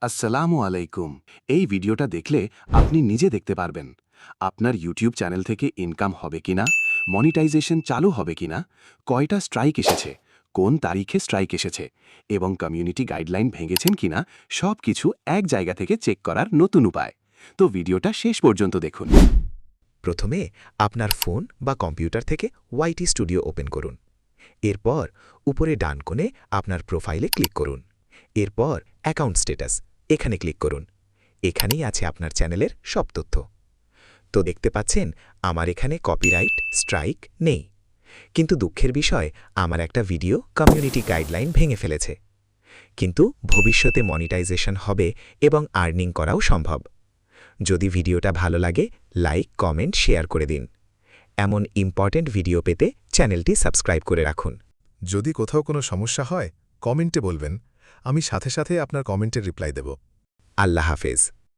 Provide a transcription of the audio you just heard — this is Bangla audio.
আসসালামু আলাইকুম। এই ভিডিওটা দেখলে আপনি নিজে দেখতে পারবেন আপনার ইউটিউব চ্যানেল থেকে ইনকাম হবে কিনা, মনিটাইজেশন চালু হবে কিনা, কয়টা স্ট্রাইক এসেছে, কোন তারিখে স্ট্রাইক এসেছে এবং কমিউনিটি গাইডলাইন ভেঙেছেন কিনা সব কিছু এক জায়গা থেকে চেক করার নতুন উপায়। তো ভিডিওটা শেষ পর্যন্ত দেখুন। প্রথমে আপনার ফোন বা কম্পিউটার থেকে ওয়াইটি স্টুডিও ওপেন করুন। এরপর উপরে ডান কোণে আপনার প্রোফাইলে ক্লিক করুন। এরপর অ্যাকাউন্ট স্ট্যাটাস এখানে ক্লিক করুন। এখানেই আছে আপনার চ্যানেলের সব তথ্য। তো দেখতে পাচ্ছেন আমার এখানে কপিরাইট স্ট্রাইক নেই, কিন্তু দুঃখের বিষয় আমার একটা ভিডিও কমিউনিটি গাইডলাইন ভেঙে ফেলেছে। কিন্তু ভবিষ্যতে মনিটাইজেশন হবে এবং আর্নিং করাও সম্ভব। যদি ভিডিওটা ভালো লাগে লাইক কমেন্ট শেয়ার করে দিন। এমন ইম্পর্ট্যান্ট ভিডিও পেতে চ্যানেলটি সাবস্ক্রাইব করে রাখুন। যদি কোথাও কোনো সমস্যা হয় কমেন্টে বলবেন, আমি সাথে সাথে আপনার কমেন্টের রিপ্লাই দেব। আল্লাহ হাফেজ।